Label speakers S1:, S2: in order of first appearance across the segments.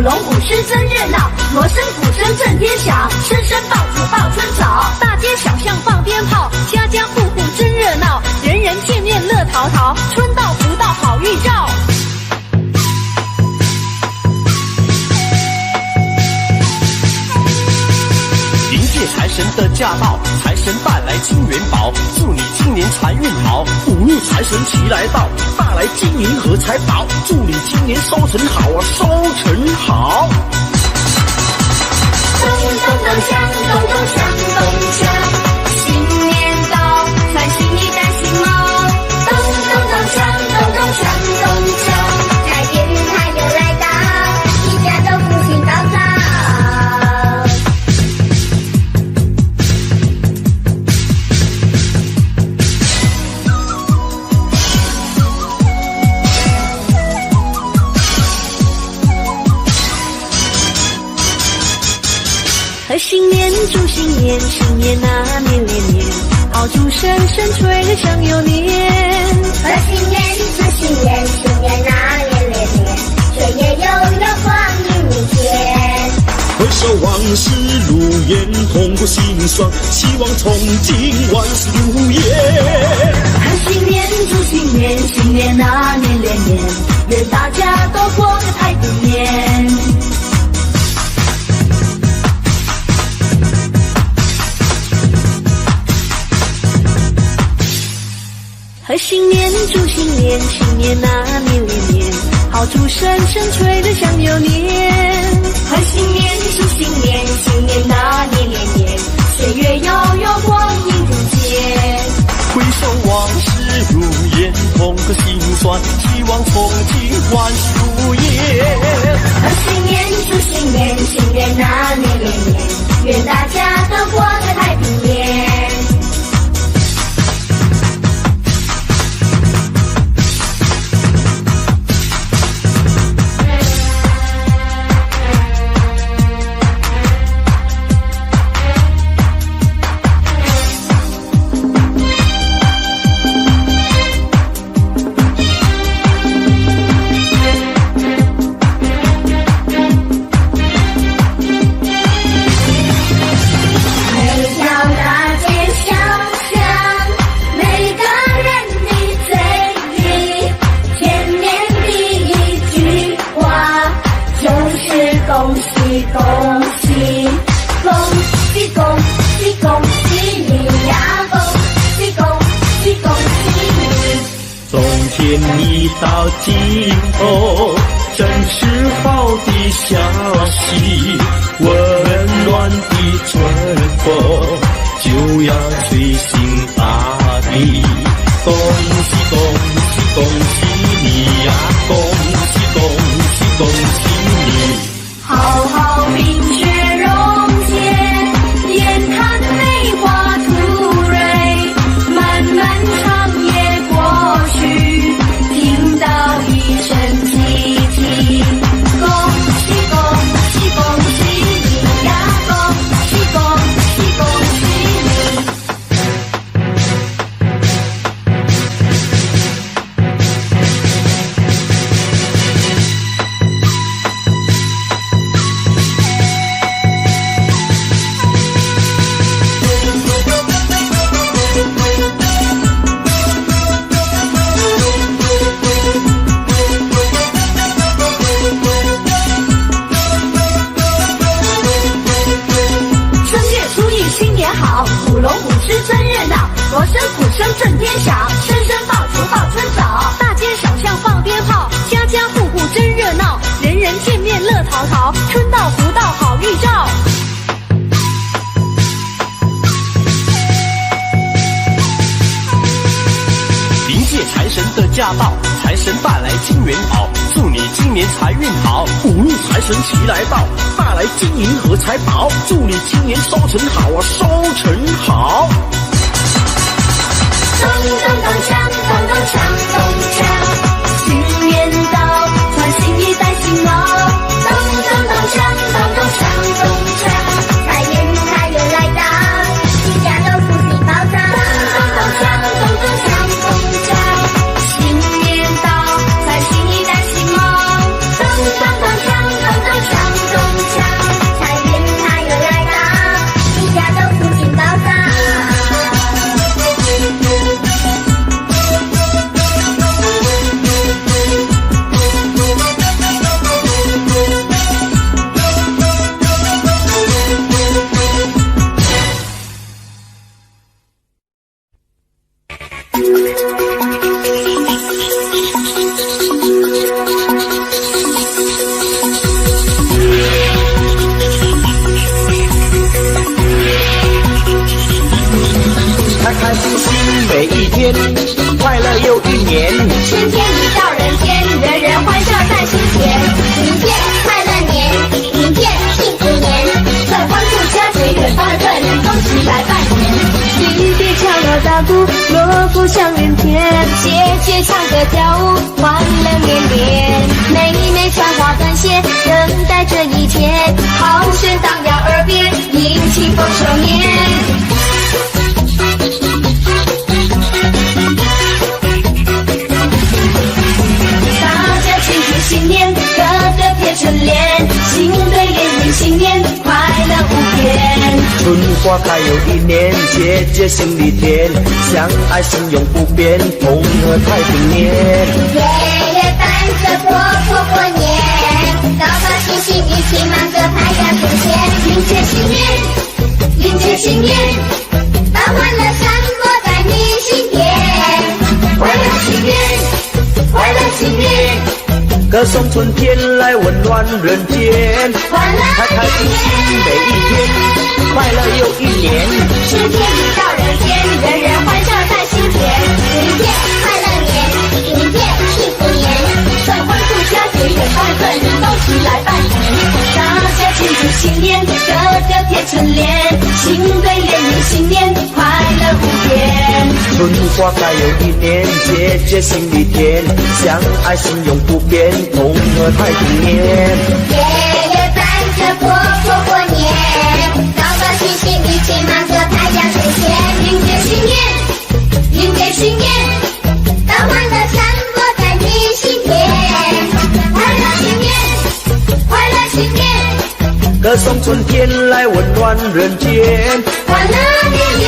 S1: 龙舞狮真热闹，锣声鼓声震天响，声声爆竹报春早。大街小巷放鞭炮，家家户户真热闹，人人见面乐淘淘，春到福到好预兆。
S2: 迎接财神的驾到，财神带来金元宝，祝你今年财运好。
S3: 五路财神齐来到，带来金银和财宝，祝你今年收成好啊，收成好。
S1: 咚咚咚锵，咚咚锵，咚锵，新年到，穿新衣戴新帽。咚咚咚锵，咚咚锵，咚锵，财源它又来到，一家都福星高照。贺新年，祝新年，新年啊年连年，炮竹声声吹响又年。贺新年，祝新年，新年啊年连年，岁月悠悠光阴明天。
S3: 回首往事如烟，痛过心酸，希望从今万事如愿。
S1: 贺新年，祝新年，新年啊年连年，愿大家都过个太平年。贺新年，祝新年，新年啊年连年，炮竹声声吹得响又年。贺新年，祝新年，新年啊年连年，岁月悠悠光阴如箭。
S2: 回首往事如烟，痛过心酸，希望从今万事如意。
S1: 贺新年，祝新年，新年啊年连年，愿大家都过个太平年。恭喜恭喜，恭喜恭喜恭喜你呀！恭喜恭喜恭喜你！
S3: 冬天已到尽头，真是好的消息，温暖的春风就要吹醒大地。恭喜恭喜恭喜你呀！恭喜恭喜恭喜你！
S1: 好好冰雪融解，眼看梅花吐蕊，漫漫长夜过去，听到一声唧唧。恭喜恭喜恭喜你呀！恭喜恭喜恭喜你！舞龙舞狮真热闹，锣声鼓声震天响，声声爆竹报春早。大街小巷放鞭炮，家家户户真热闹，人人见面乐淘淘，春到福到好预兆。
S2: 迎接财神的驾到，财神带来金元宝，祝你今年财运好。
S3: 五路财神齐来到，带来金银和财宝，祝你今年收成好啊，收成好。
S1: 咚咚咚锵，咚咚锵，咚锵，新年到，穿新衣戴新帽。咚咚咚锵，咚咚锵，咚锵，财源它又来到，一家都福星高照。咚咚咚锵，咚咚锵，咚锵，新年到，穿新衣戴新帽。咚咚咚锵，咚咚锵。
S3: 星星每一天，快乐又一年。
S1: 春天已到人间，人人欢笑在心田。明天快乐年，明天幸福年，乐欢度佳节，远方的客人恭喜来拜年。离别敲锣打鼓，锣鼓响连天，姐姐唱歌跳舞，欢乐绵绵。妹妹穿花短鞋，等待这一天，好声荡漾耳边，迎庆丰收年。新年，个个贴春联，新对联迎新年，快乐无边。
S3: 春花开又一年，节节心里甜，相爱心永不变，同和太平年。
S1: 爷爷伴着婆婆过年，高高兴兴一起忙着拍呀存钱，迎接新年，迎接新年，把欢乐散播在你心田，快乐新年，快乐新年。
S3: 歌颂春天来温暖人间，开开心心每一天，快乐又一年。
S1: 春天已到人间，人人欢笑在心田。明天快乐年，明天幸福年，乐欢度佳节，远方客人都起来拜年。大家庆祝新年，个个贴春联，新对联迎新年，快乐无边。
S3: 春花开又一年，节节心里甜，相爱心永不变，同和太平年。
S1: 爷爷伴着婆婆过年，高高兴兴一起忙着拍呀存钱，迎接新年，迎接新年，把欢乐散播在你心田，快乐新年，快乐新年，
S3: 歌颂春天来温暖人间，
S1: 欢乐绵绵。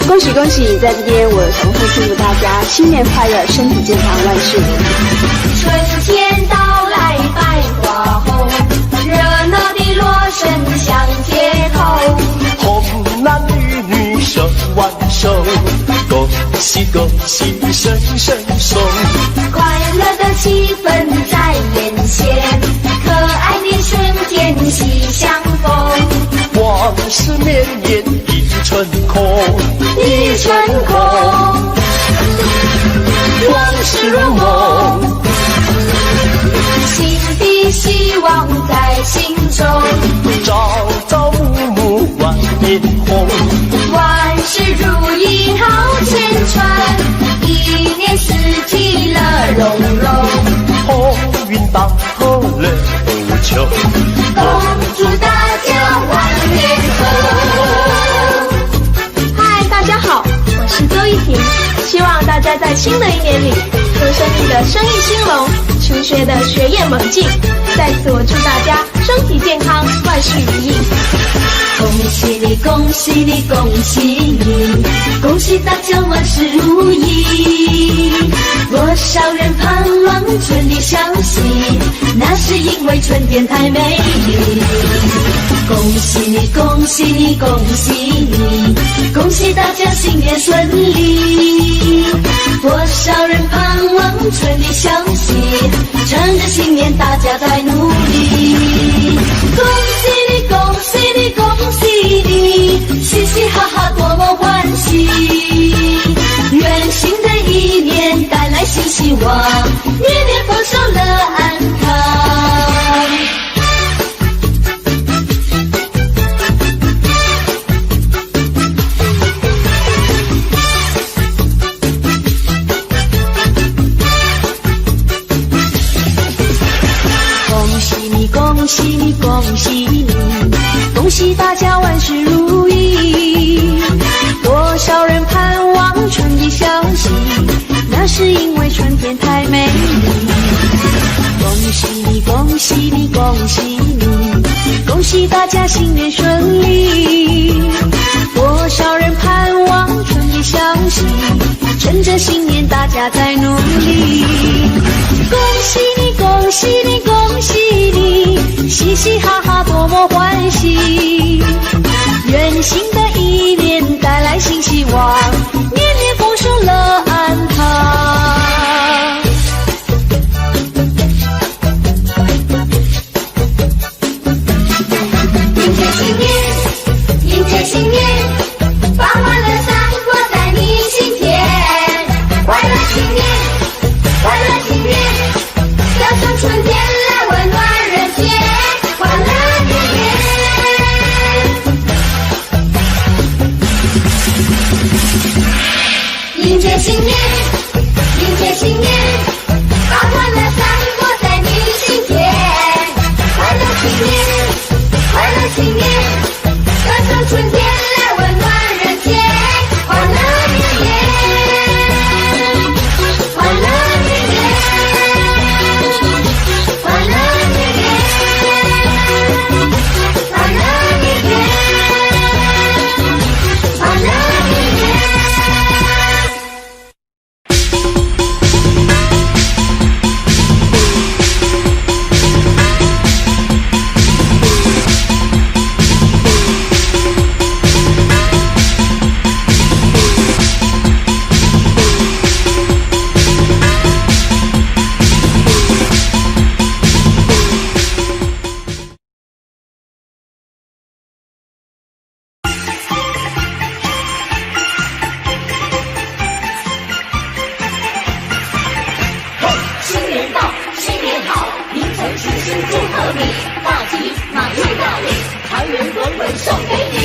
S4: 恭喜恭喜！在这边我重复祝福大家新年快乐，身体健康，万事如意。
S1: 春天到来百花红，热闹的锣声响街头，
S2: 红男绿女手挽手，恭喜恭喜声声送，
S1: 快乐的气氛在眼前，可爱的春天喜相逢，
S2: 往事绵延一春空，
S1: 一春空，
S2: 往事如梦，
S1: 新的希望在心中，
S2: 朝朝暮暮万年红，
S1: 万事如意好千串，一年四季乐融融，
S2: 鸿运当头乐不穷，
S1: 恭祝大家万年红。
S4: 嗨，大家好，我是周一婷，希望大家在新的一年里，做生意的生意兴隆，求学的学业猛进。在此我祝大家身体健康，万事如意。
S1: 恭喜你，恭喜你，恭喜你，恭喜大家万事如意。多少人盼望春的消息，那是因为春天太美丽。恭喜你，恭喜你，恭喜你，恭喜大家新年顺利。多少人盼望春的消息，趁着新年大家在努力。恭喜你，恭喜你，恭喜你，嘻嘻哈哈多么欢喜。愿新的一年带来新希望，年年丰收乐安康。恭喜你，恭喜你，恭喜你，恭喜大家万事如意。多少人盼望春的消息，那是因为春天太美丽。恭喜你，恭喜你，恭喜你，恭喜大家新年顺利。多少人盼望春的消息，趁着新年大家在努力。恭喜你，恭喜你，恭喜你，嘻嘻迎接新年，迎接新年，把欢乐散播在你心田。快乐新年，快乐新年，歌声春天来温暖人间。快乐年年，快乐年年，快乐年年，快乐年年，快乐年年。新年到，新年好，迎晨举行祝贺你，大吉马上到里，财源滚滚送给你。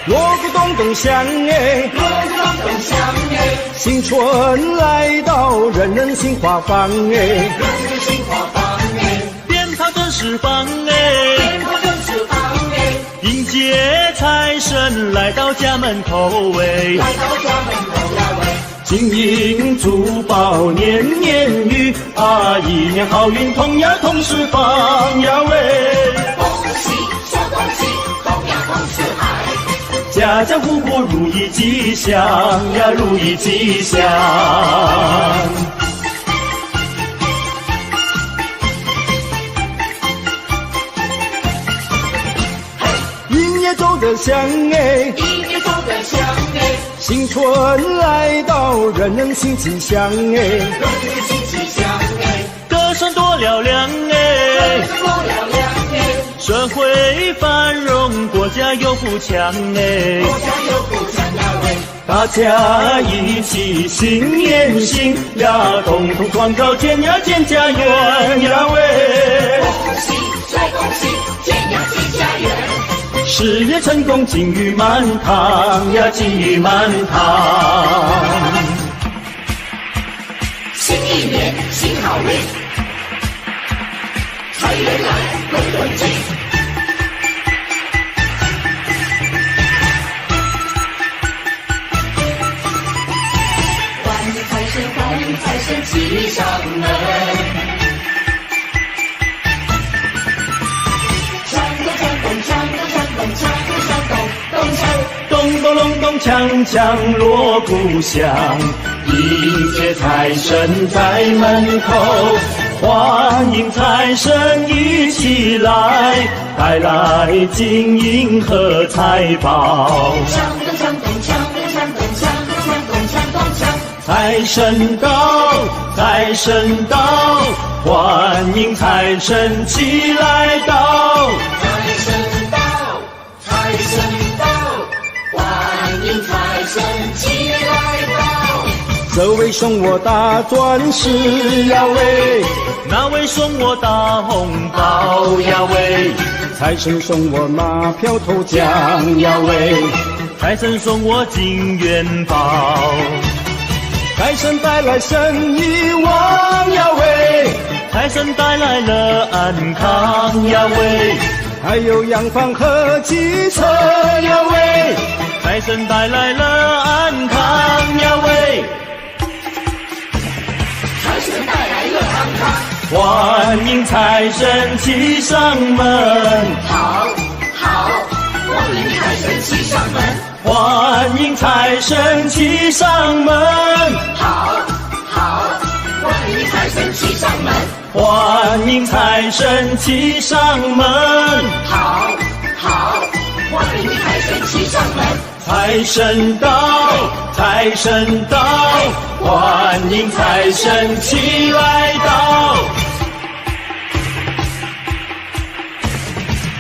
S2: 锣鼓咚咚响哎，
S1: 锣鼓咚咚响哎，
S2: 新春来到，人人心花放哎，
S1: 人人心花放哎，
S3: 鞭炮正释放哎，
S1: 鞭炮正释放哎，
S3: 迎接财神来到家门口哎，
S1: 来到家门口呀喂。
S3: 金银珠宝年年余啊，一年好运同呀同时放呀喂，
S1: 恭喜说恭喜，同呀同四海，
S3: 家家户户如意吉祥呀，如意吉祥。
S2: 一年走得香哎，
S1: 一年走得香哎，
S2: 新春来到，人人心吉祥哎，
S1: 人人心吉祥哎，
S3: 歌声多嘹亮哎，
S1: 多嘹亮哎，
S3: 社会繁荣，国家有富强哎，
S1: 国家有富强呀喂。
S3: 大家一起新年新呀，共同创造建呀建家园呀喂，
S1: 恭喜再恭喜，建呀建家园，
S3: 事业成功金玉满堂呀，金玉满堂。
S1: 新一年新好运，财源来滚滚进。欢迎财神，欢迎财神骑上门，锵咚锵咚锵咚锵咚锵咚锵咚咚锵。
S3: 咚咚隆咚锵锵锣鼓响，迎接财神在门口，欢迎财神一起来，带来金银和财宝。
S1: 锵咚锵咚锵咚锵咚锵咚锵咚锵咚锵。
S3: 财神到，财神到，欢迎财神齐来到。
S1: 财神到，财神到，欢迎财神齐来到。
S2: 这位送我大钻石呀喂，
S3: 那位送我大红包呀喂，
S2: 财神送我马票头奖呀喂，
S3: 财神送我金元宝，
S2: 财神带来生意旺呀喂，
S3: 财神带来了安康呀喂，
S2: 还有洋房和汽车呀喂，
S3: 财神带来了安康呀喂，
S1: 财神带来了安康。
S3: 欢迎财神骑上门，
S1: 好，好，欢迎财神骑上门。
S3: 欢迎财神骑上门，
S1: 好，好，欢迎财神骑上门。
S3: 欢迎财神骑上门，
S1: 好，好，欢迎财神骑上门。
S3: 财神到，财神到，欢迎财神齐来到。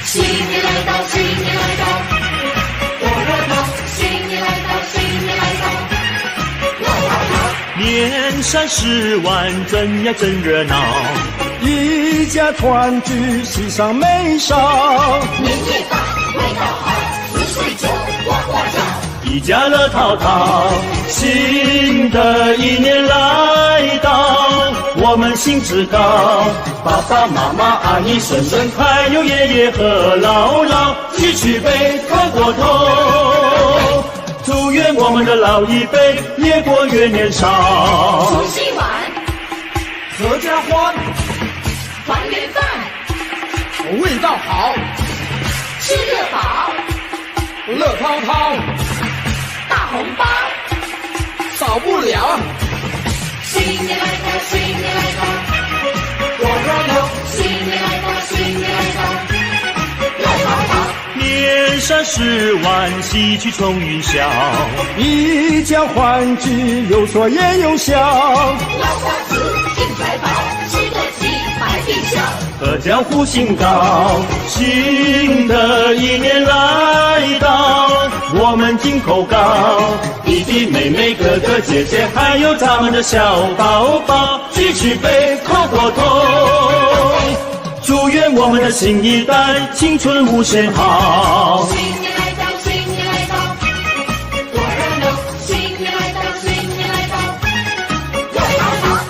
S1: 新年来到，新年来到，多热闹！新年来到，新年来到，闹闹闹！
S3: 年30万，真呀真热闹，
S2: 一家团聚，喜上眉梢。
S1: 年夜饭味道好，四岁酒呱呱叫。
S3: 一家乐淘淘，新的一年来到，我们兴致高，爸爸妈妈、阿姨、婶婶，还有爷爷和姥姥，举起杯，喝过头，祝愿我们的老一辈越过越年少。
S1: 除夕晚，
S2: 合家欢，
S1: 团圆饭，
S2: 味道好，
S1: 吃得饱，
S2: 乐滔滔，
S1: 大红包，
S2: 少不了。
S1: 新年来到，新年来到，
S2: 多热闹，
S1: 新年来到，新年来到，乐淘淘。
S3: 年30晚，喜气冲云霄，
S2: 一家欢聚，有说也有笑。
S1: 老家子进财宝，吃得起，百必笑。
S3: 合江湖兴高，新的一年来到，我们金口高，弟弟妹妹哥哥姐姐，还有咱们的小宝宝，举起杯，喝过头，祝愿我们的新一代青春无限好。
S1: 新年来到，新年来到，多热闹！新年来到，新年来到，乐淘淘。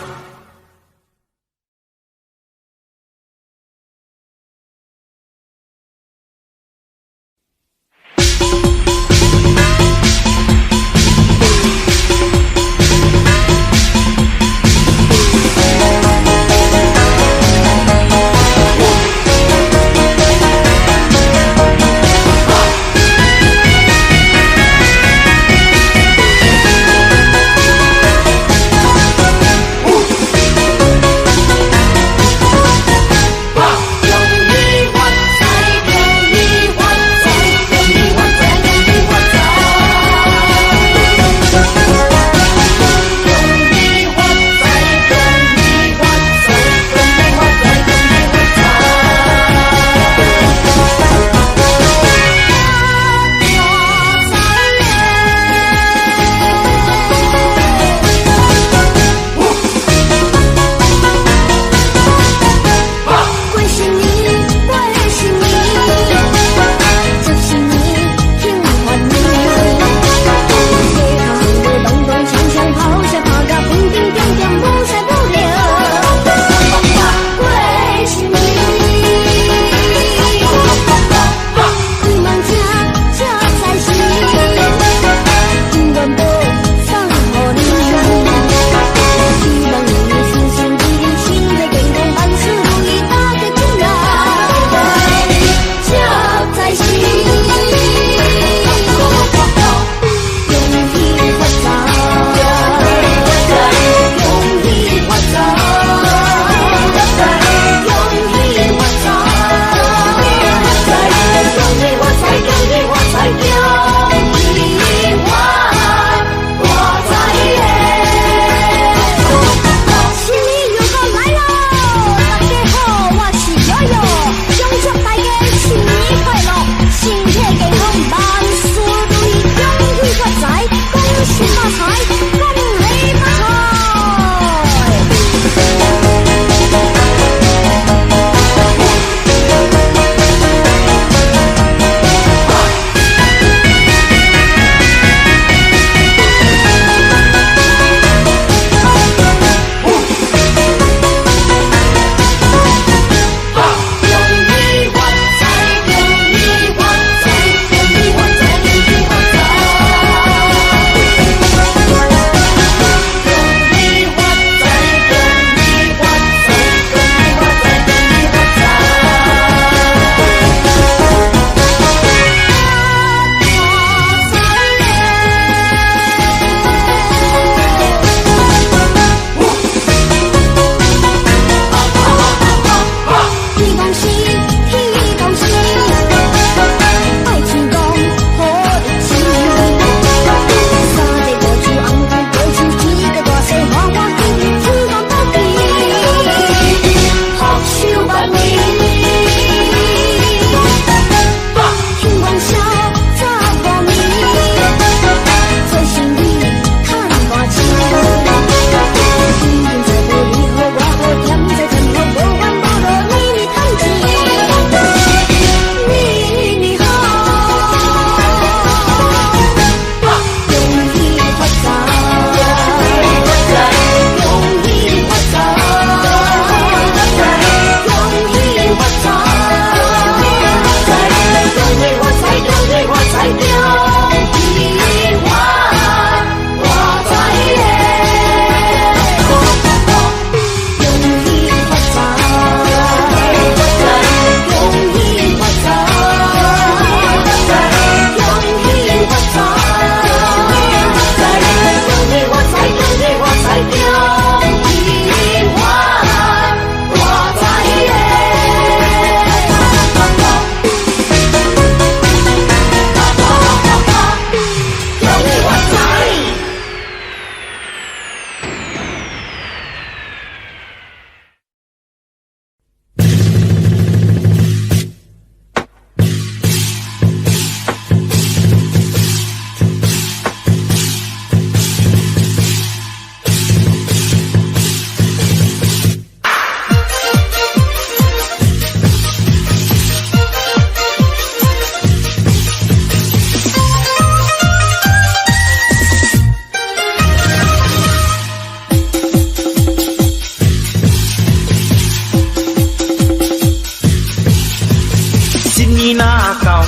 S3: 年哪到，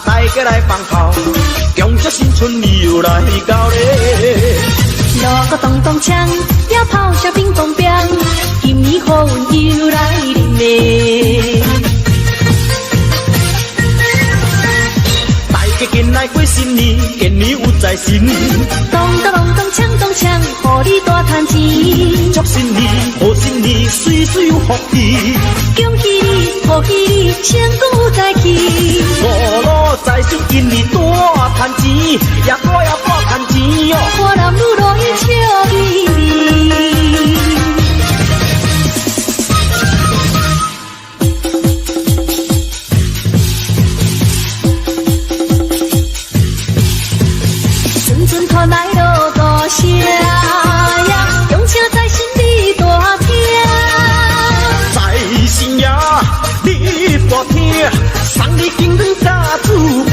S3: 大家来放炮，恭祝新春又来到咧。
S1: 锣鼓咚咚锵，要炮声乒乓乓，今年好运又来临咧。
S3: 大家紧来过新年，今年有财神。
S1: 咚咚咚咚锵咚锵，互你大赚钱。
S3: 祝新年，贺新年，岁岁有福气。
S1: 恭喜你，贺喜你，成功有财气。
S3: 五路财神今年大赚钱，也大赚钱哟。
S1: 我男女乐意笑眯眯。阵阵传来锣鼓声呀，恭请财神你大听。
S3: 财神爷，你大听，送你金轮加珠宝。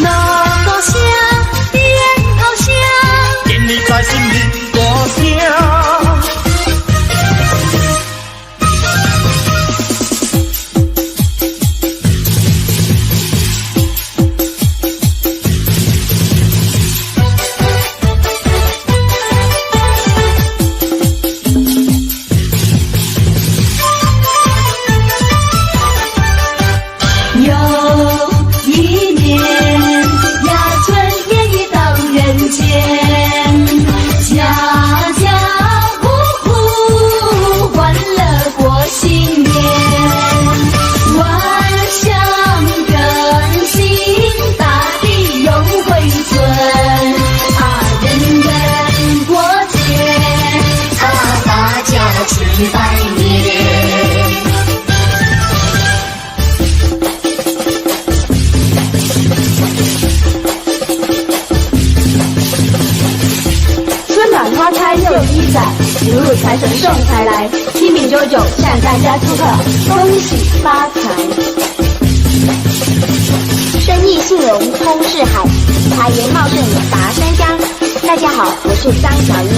S1: 锣鼓声，鞭炮声，
S3: 今年财神你大声。
S4: 如入财神送财来，7饼9酒向大家祝贺，恭喜发财。生意兴隆通四海，财源茂盛达三江。大家好，我是张小英，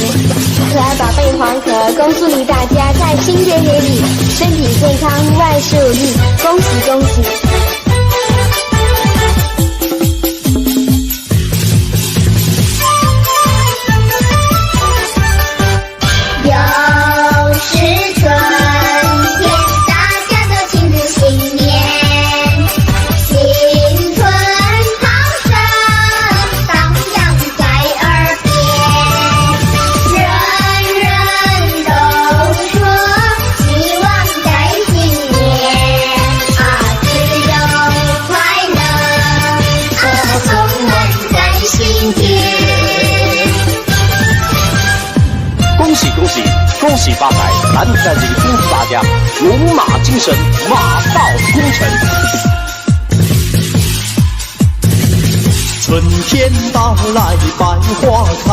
S4: 可爱宝贝黄壳，恭祝你大家在新的年里身体健康，万事如意，恭喜恭喜！
S2: 恭喜发财！咱在这里祝福大家龙马精神，马到功成。
S3: 春天到来百花开，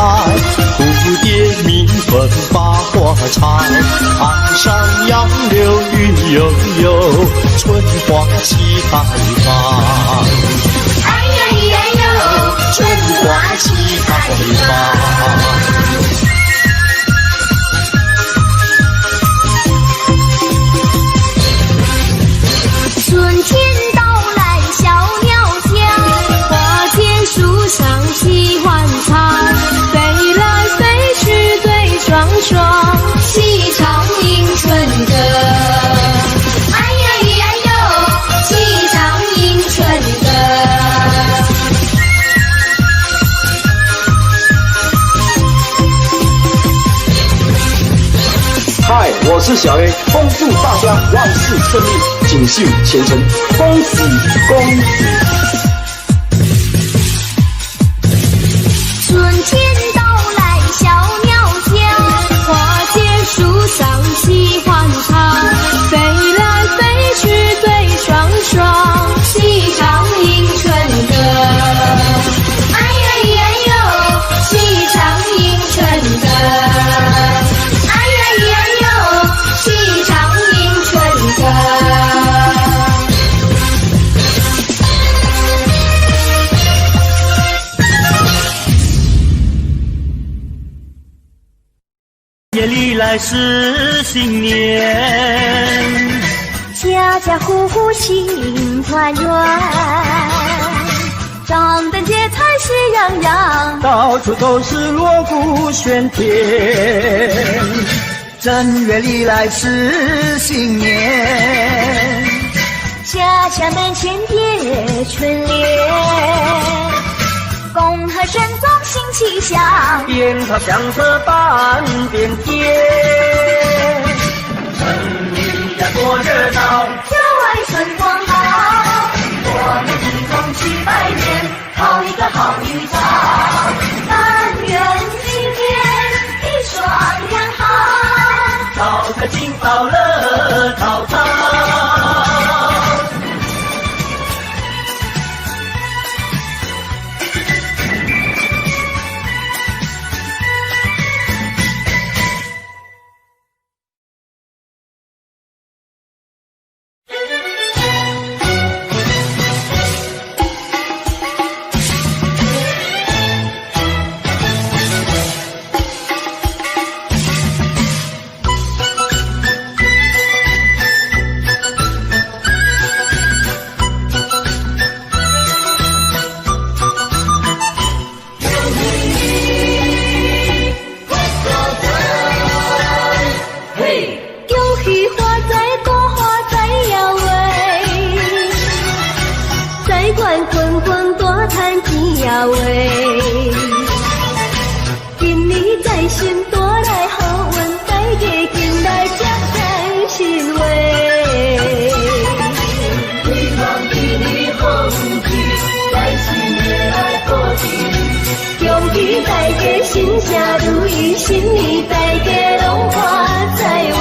S3: 蝴蝶鸣凤把花采。岸上杨柳绿油油，春花齐开放。
S1: 哎呀咿呀哟，
S3: 春花齐开放。
S1: 春天到来小鸟叫，花间树上喜欢唱，飞来飞去对双双，细唱迎春歌。哎呀咿呀哟，细唱迎春歌。
S2: 嗨，我是小 A， 恭祝大家万事顺利，锦绣前程，恭喜恭喜！
S1: 春天到来小鸟叫，花间树上喜欢唱，飞来飞去对双双，细唱迎春歌。哎呀咿呀哟，细唱迎春歌。
S3: 夜里来是新年，
S1: 家家家户户庆团圆，张灯结彩喜洋洋，
S2: 到处都是锣鼓喧天，正月里来是新年，
S1: 家家门前叠春联，恭贺神宗新气象，
S2: 鞭炮响彻半边天，城里呀多热闹，
S1: 郊外春光好，我们一同去拜年，讨一个好预兆，但愿今天一双良好，
S2: 讨个金宝乐淘淘。
S1: 今年在新多来好运，大家进来接财神话。希望今年好运气，在新年来过节，恭喜大家心想如意，新年大家拢发财话。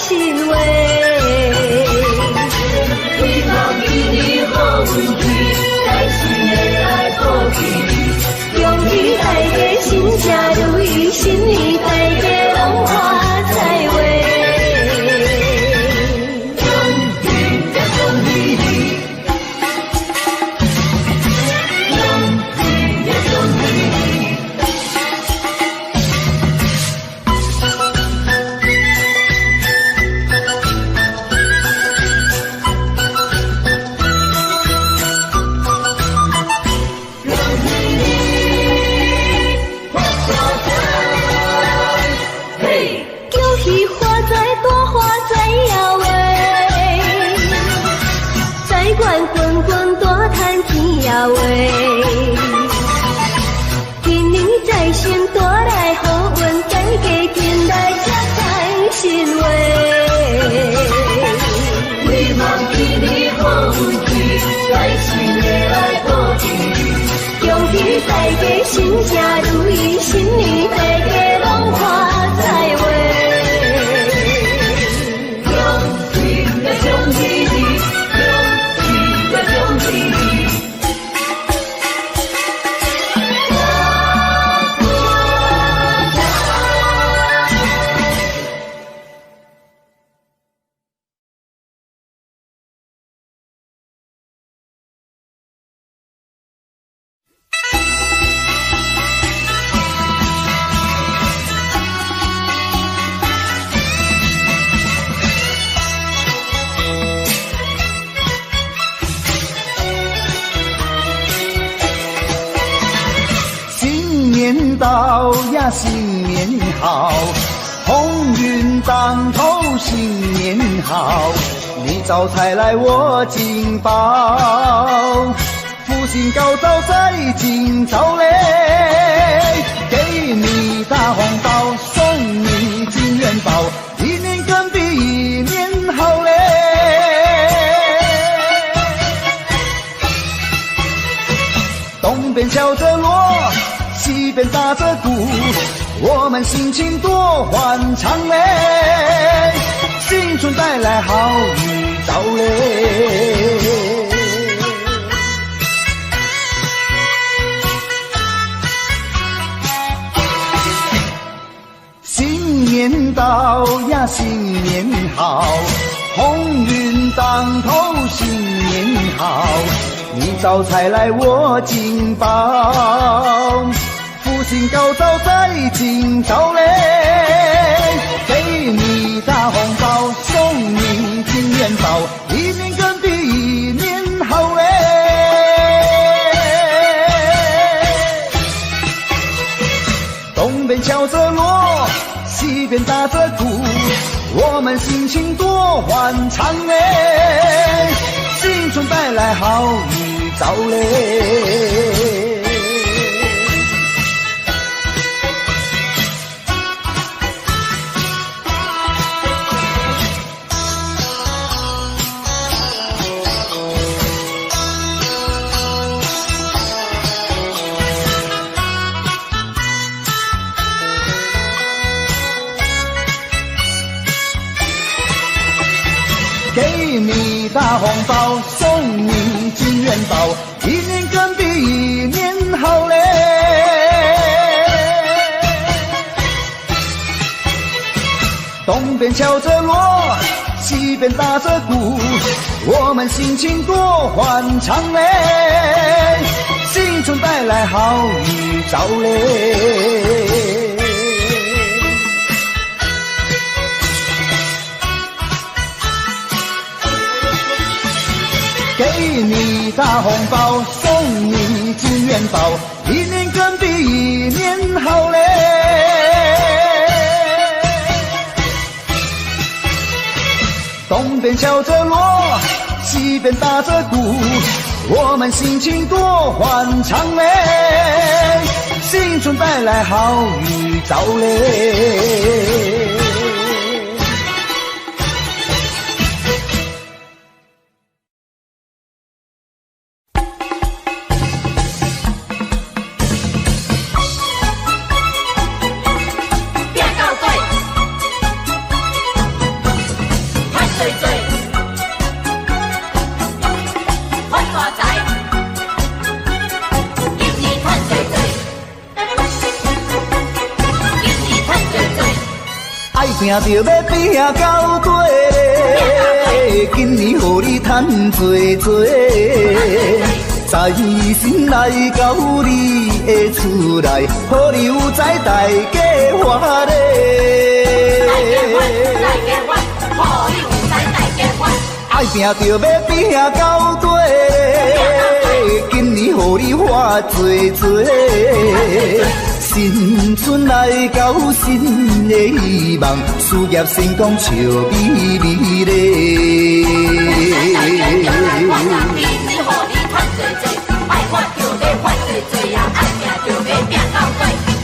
S1: 新话，希望今年好运气，在新年来过节，恭喜大家心想如意，新年大家拢发财话。恭喜呀恭喜你，恭喜呀恭喜你。今年财神带来好运，大家进来接财神话。希望今年好运气，在新年来过节，恭喜大家心想如意，新年大家拢发财话。恭喜呀恭喜你，恭喜呀恭喜你。
S2: 年到呀，新年好，鸿运当头，新年好，你招财来我进宝，福星高照在今朝嘞，给你大红包，送你金元宝，一年更比一年好嘞。东边敲着锣，西边打着鼓，我们心情多欢畅嘞，新春带来好预兆嘞。新年到呀，新年好，鸿运当头，新年好，你招财来我进宝，福星高照在今朝嘞，给你大红包，送你金元宝，一年更比一年好嘞。东边敲着锣，西边打着鼓，我们心情多欢畅嘞，新春带来好预兆嘞。给你大红包，送你金元宝，一年更比一年好嘞。东边敲着锣，西边打着鼓，我们心情多欢畅嘞，新春带来好预兆嘞。给你大红包，送你金元宝，一年更比一年好嘞。东边敲着锣，西边打着鼓，我们心情多欢畅嘞，新春带来好预兆嘞。拼着要拼到底，今年予你赚多多，财神来到你的厝内，予你有财大家发嘞。爱拼着要拼到底，今年予你发多多。新春来到，新的希望，事业成功笑眯眯嘞。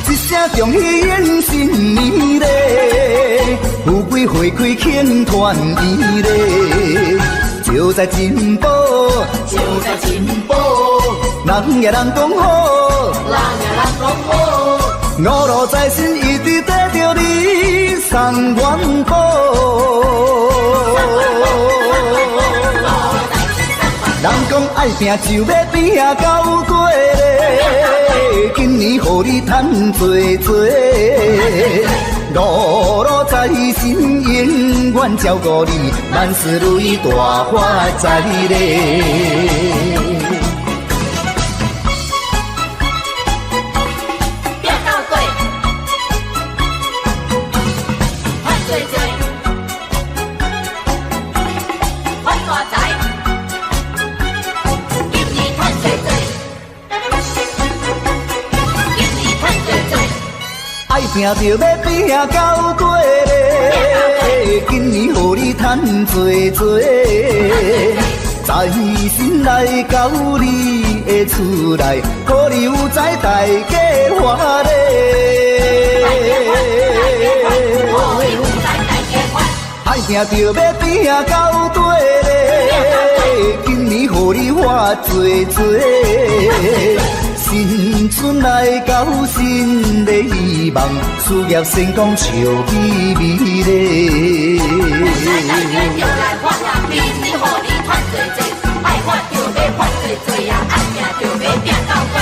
S2: 一声恭喜迎新年嘞，富贵花开庆团圆嘞。就在进步，就在进步，人也人讲好，人也人讲好。五路财神一直跟着你送元宝，人讲爱拼就要拼到底嘞，今年予你赚多多，五路财神永远照顾你，万事如意大发财嘞。拼着要拼到底嘞，今年予你赚多多，财神来到你的厝内，予你有财大家发嘞。爱拼着要拼到底嘞，今年予你发多多。新春来到新的希望，事业成功笑眯眯咧。
S1: 大家就来发扬明年互你赚多多，爱发就要发多多啊，爱拼就要拼到底。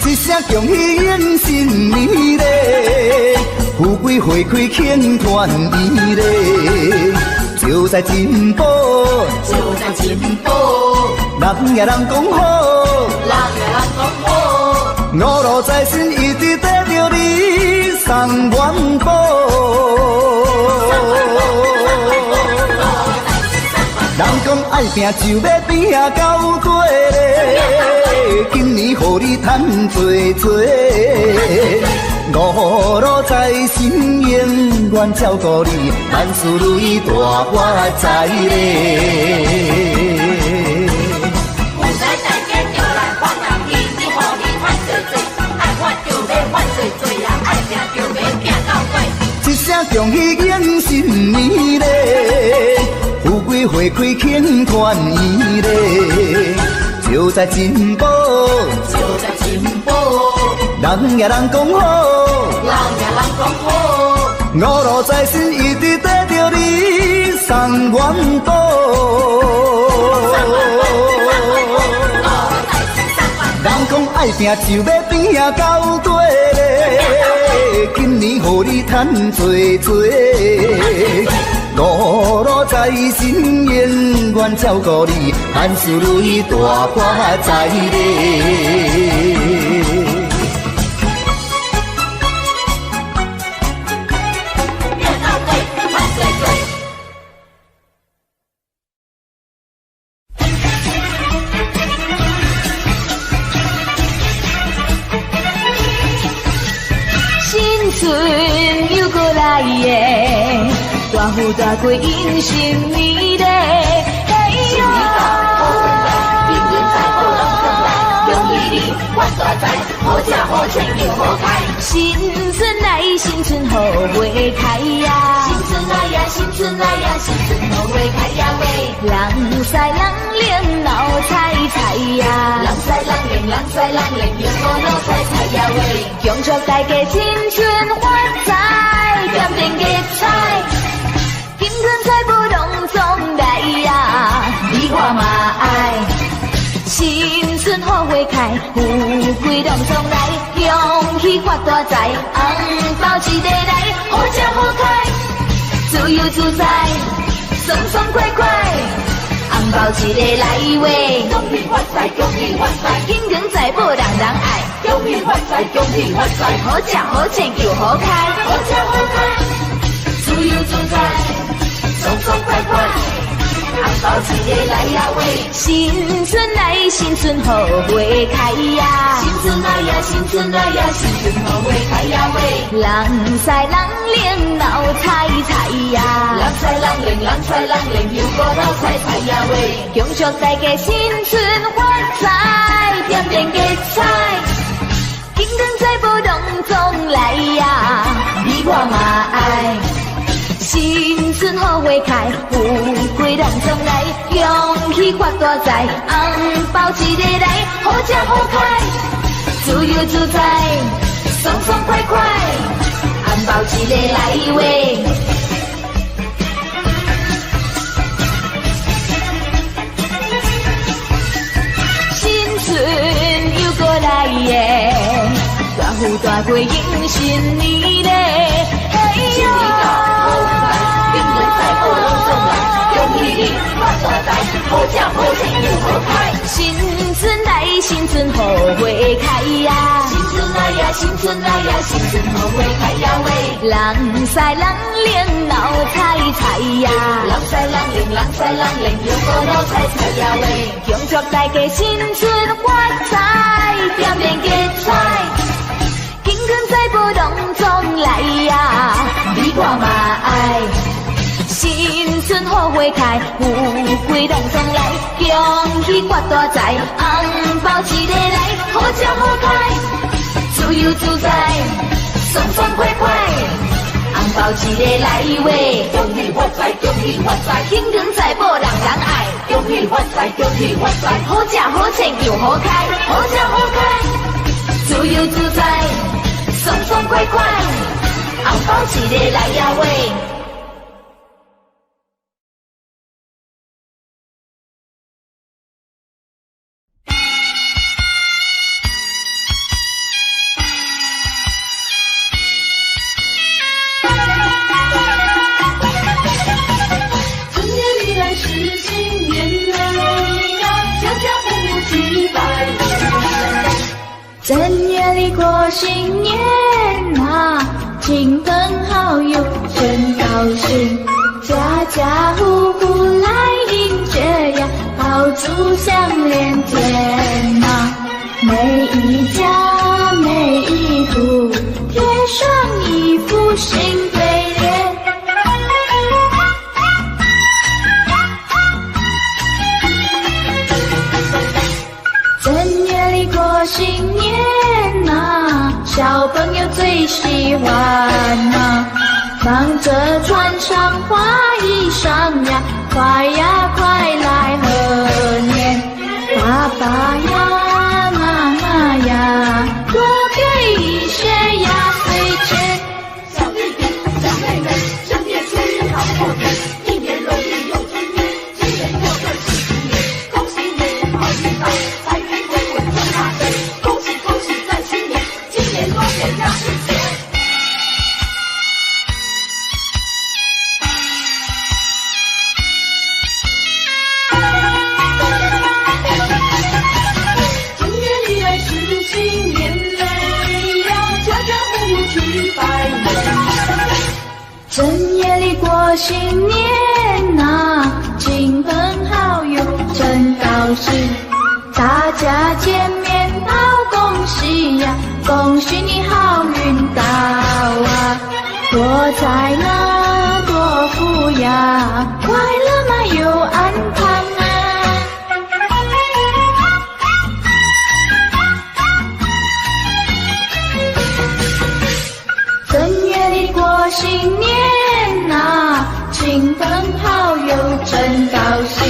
S2: 一声恭喜迎新年咧，富贵花开庆团圆咧，就在进步，
S1: 就在进步，
S2: 人也人讲好，
S1: 人也人讲好，
S2: 五路财神一直带着你送元宝。人讲爱拼就要拼到底咧，今年予你赚多多，五路财神永远照顾你，万事如意大发财咧。
S1: 有财大家就来发扬明年互你赚多多，爱发就要发多多啊，爱拼就要拼到底。
S2: 一声恭喜迎新年咧，富贵花开庆团圆咧，就在进步，
S1: 就在进步，
S2: 人也人讲好，
S1: 人也人讲好，
S2: 五路财神一直带着你送元宝。人讲爱拼就要拼到底咧，今年予你赚多多，五路财神永远照顾你，万事如意大发财咧。
S4: 春又过来耶，大富大贵迎新年嘞，嘿哟！幸运财富拢送来，恭喜你发大财，好吃好穿又好开。新春来，新春好花开呀！新春来呀，新春来呀，新春好花开呀喂！人赛人灵闹彩彩呀，人赛人灵，人赛人灵又好闹彩彩呀喂！恭祝大家新春发财，点点吉彩，金钱财富拢总来呀！你我嘛爱。新春好花开，富贵拢总来，恭喜发大财，红包一个来，好吃好开，自由自在，爽爽快快，红包一个来喂，恭喜发财，恭喜发财，金钱财富人人爱，恭喜发财，恭喜发财，好吃好穿又好开，好吃好开，自由自在，爽爽快快。红包一个来呀喂，新春来，新春好花开呀！新春来呀，新春来呀，新春好花开呀喂！人赛人灵闹彩彩呀，人赛人灵，人赛人灵又过闹彩彩呀喂！恭祝大家新春发财，点点吉彩，金钱财富拢总来呀！你我嘛爱。新春好花开，富贵拢总来，恭喜发大财，红包一个来，好吃好开，自由自在，爽爽快快，红包一个来喂。新春又过来耶，大富大贵迎新年嘞，嘿哟！发大财，好吃好穿又好开。新春来，新春好花开呀！新春来呀，新春来呀，新春好花开呀喂！人赛人灵闹彩彩呀，人赛人灵，人赛人灵又过闹彩彩呀喂！恭祝大家新春发财，点点吉彩，金钱财富拢总来呀！你我嘛爱。新春好花开，富贵拢总来，恭喜发大财，红包一个来，好吃好开，自由自在，爽爽快快，红包一个来喂！恭喜发财，恭喜发财，金钱财富人人爱，恭喜发财，恭喜发财，好吃好穿又好开，好吃好开，
S1: 自由自在，爽爽快快，红包一个来呀喂！
S4: 正月里过新年啊，亲朋好友真高兴，家家户户来迎接呀，爆竹响连天啊，每一家每一户贴上一副新对联。正月里过新年啊，小朋友最喜欢啊，忙着穿上花衣裳呀，快呀快来贺年，爸爸呀妈妈呀，多给一些压岁钱。
S1: 小弟弟小妹妹，正月初一好过年，一年容易又春天，今年过个喜年，恭喜你好运到，财源滚滚赚大钱，恭喜恭喜在新年，今年多点压岁钱。正月里来是新年嘞呀，家家户户去拜年。
S4: 正月里过新年啊，亲朋好友真高兴，大家见面道恭喜呀，恭喜你好运到啊，多财呢多福呀，快乐嘛又安康啊。正月里过新年啊，亲朋好友真高兴，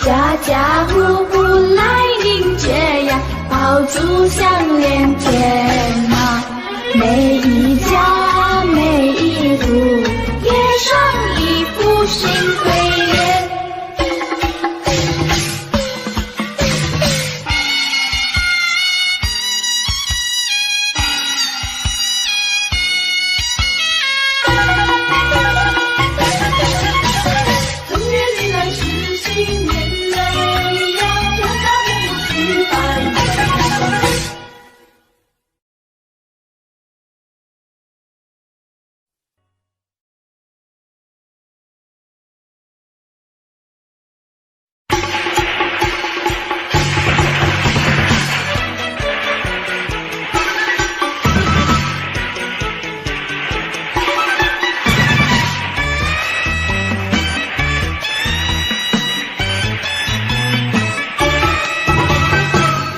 S4: 家家户户来迎接呀，爆竹响连天啊，每一家每一户贴上一副新对联。
S1: 正月里来是新年嘞呀，家家户户去拜年。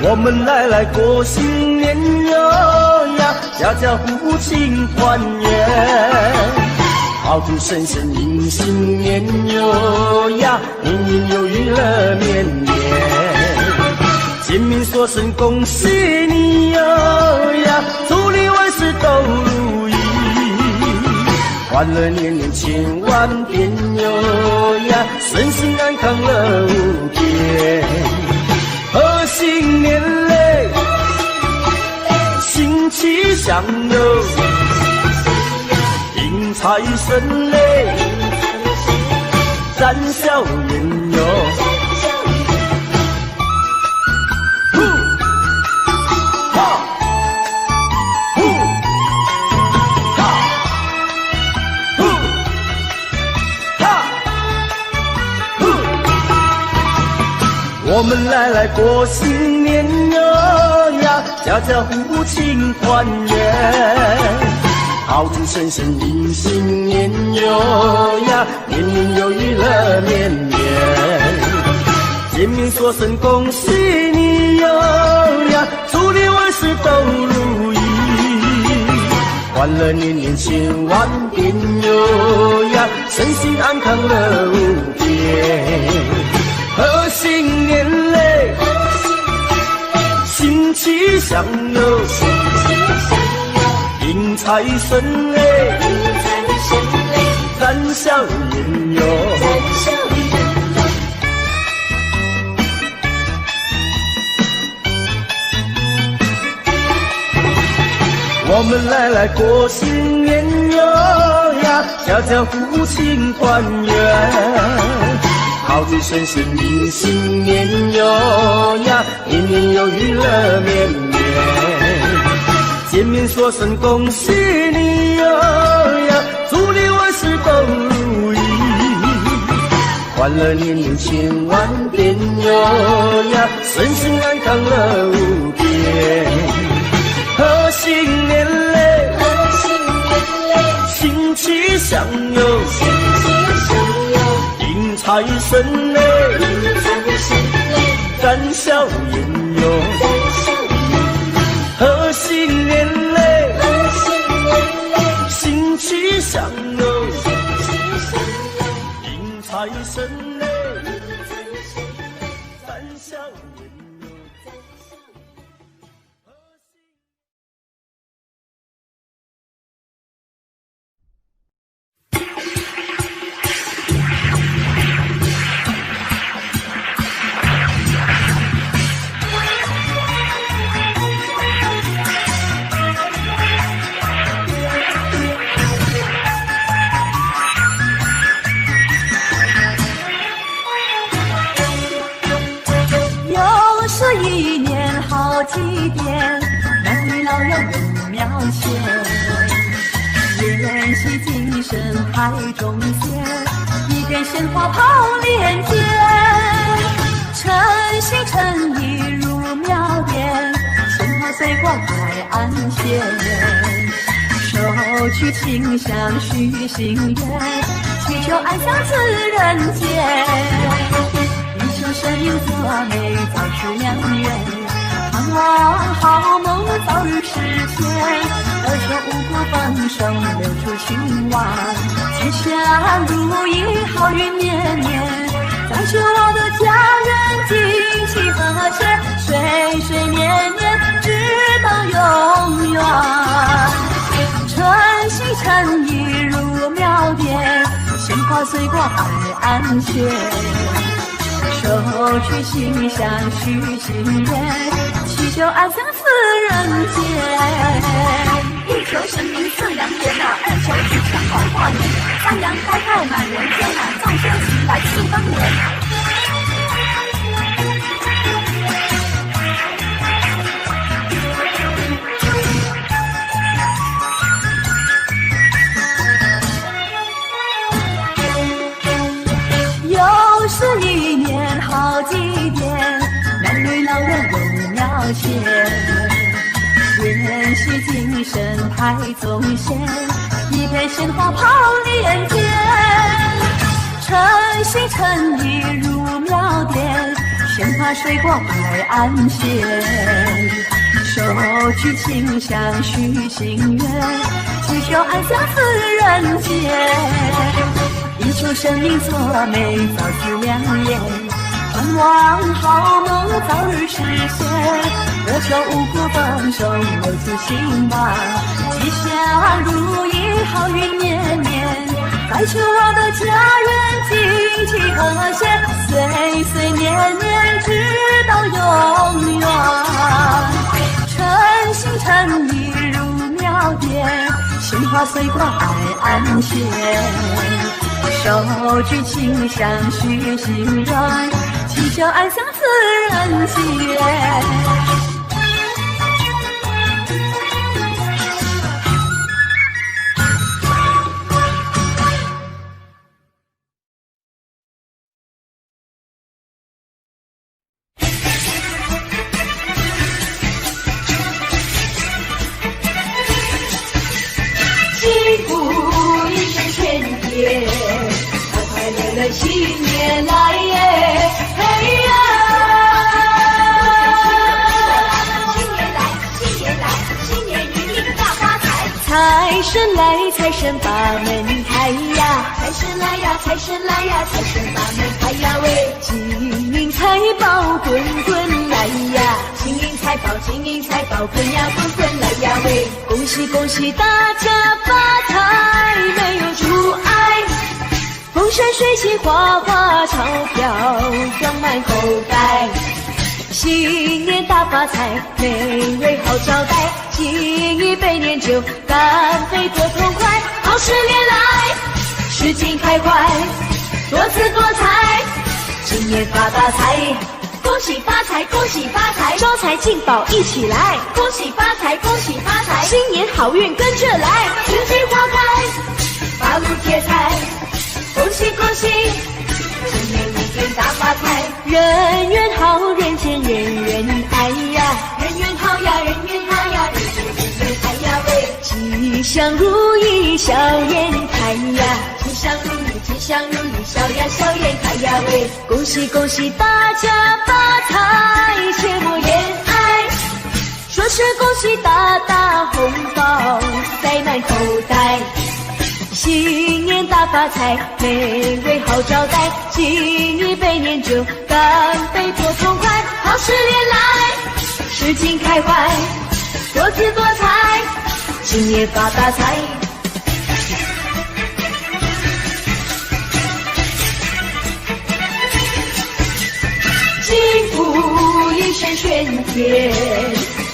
S3: 我们来过新年哟呀，家家户户庆团圆，炮竹声声迎新年哟呀，年年有余乐绵绵，见面说声恭喜你哟呀，祝你万事都如意，欢乐年年千万遍哟呀，身心安康乐无边。贺新年嘞，新气象哟，迎财神嘞，展笑颜哟。呼哈呼哈呼哈呼。我们来过新年哟呀，家家户户庆团圆，炮竹声声迎新年哟呀，年年有余乐绵绵，见面说声恭喜你哟呀，祝你万事都如意，欢乐年年千万遍哟呀，身心安康乐无边。贺新年嘞，新气象哟，财神嘞，
S1: 迎财神嘞，
S3: 咱笑颜哟，
S1: 咱笑颜哟。
S3: 我们来过新年哟呀，家家户庆团圆，好子孙顺迎新年哟呀，年年有余乐绵绵。见面说声恭喜你哟呀，祝你万事都如意，欢乐年年千万遍哟呀，顺心安康乐无边。贺新年嘞，
S1: 贺新年嘞，
S3: 新气象哟，
S1: 新气象哟，
S3: 迎财神嘞，
S1: 迎财神嘞，
S3: 咱笑颜哟，
S1: 咱笑颜。
S3: 贺新年嘞，
S1: 贺新年嘞，
S3: 新气象哟，
S1: 新气象哟，
S3: 迎财神嘞，
S1: 迎财神嘞，
S3: 咱笑颜哟。
S1: 咱笑颜。
S5: 又是一年好祭典，男女老幼有庙前，宴席精神排中间，一边鲜花炮连天，诚心诚意入庙殿，鲜花随过来安闲，手取清香许心愿，祈求安享此人间。生命作美，早是良缘，盼望好梦早日实现。儿孙五谷丰盛，留住兴旺，吉祥如意，好运绵绵。再求我的家人经济和谐，岁岁年年，直到永远。诚心诚意入庙殿，鲜花随过来安歇。手取心香许心愿，祈求安享此人间。
S1: 一求神明赐良缘啊，二求吉祥好化年，三阳开泰满人间啊，众生齐来庆丰年。
S5: 又是一年好祭典，男女老幼有庙前，宴席精神排宗贤，一片鲜花炮连天，诚心诚意入庙殿，鲜花水果来安闲，手取清香许心愿，祈求安享此人间。一求生命作美，早知良缘，盼望好梦早日实现。我求五谷丰收，留住兴旺，吉祥如意，好运绵绵。再求我的家人经济和谐，岁岁年年，直到永远。诚心诚意入庙殿，鲜花随过来安歇。手举清香许心愿，祈求安享此人间。
S1: 幸福一生全天，快快乐乐新年来耶，嘿呀！新年来，新年来，新年与你大发财。
S5: 财神来，财神把门开呀！
S1: 财神来呀，财神来呀，财神把门开呀喂！
S5: 金银财宝滚滚来呀！
S1: 金银财宝，金银财宝滚呀滚滚来呀喂！
S5: 恭恭喜恭喜大家发财，没有阻碍，风生水起，花花钞票装满口袋。新年大发财，美味好招待，敬一杯年酒，干杯多痛快。好事连来，事情开怀，多姿多彩，今年发大财。恭喜发财，恭喜发财，招财进宝一起来！恭喜发财，恭喜发财，新年好运跟着来！春季花开，八路贴财，恭喜恭喜，今年一定大发财！人缘好，人见人缘爱呀，人缘好呀，人缘好呀，人见人缘爱呀喂！吉祥如意笑颜开呀，吉祥如意，吉祥如意笑呀笑颜开呀喂！恭喜恭喜大家发财，切莫言哀，说是恭喜大大红包塞满口袋。新年大发财，美味好招待，敬一杯年酒，干杯多痛快。好事连来，事情开怀，多姿多彩，今年发大财。幸福一生喧天，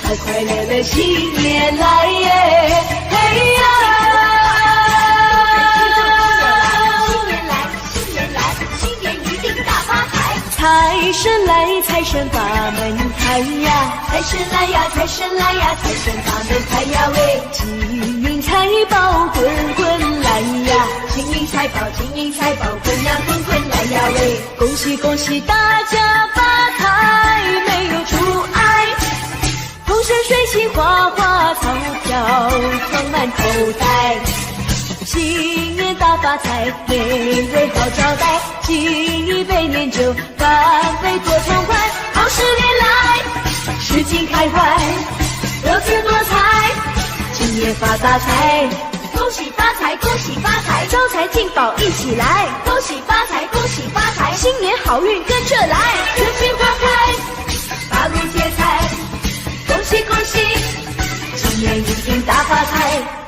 S5: 快快乐乐新年来耶！嘿呀！财神来，财神把门开呀！财神来呀，财神来呀，财神把门开呀喂！金银财宝滚滚来呀！金银财宝，金银财宝滚呀滚滚来呀喂！恭喜恭喜大家发财，没有阻碍，风生水起，花花钞票装满口袋。新年大发财，美味好招待，敬一杯年酒，干杯多痛快。好事连来，事情开怀，多姿多彩，今年发大财。恭喜发财，恭喜发财，招财进宝一起来！恭喜发财，恭喜发财，新年好运跟着来！春季花开，八路贴财，恭喜恭喜，今年一定大发财。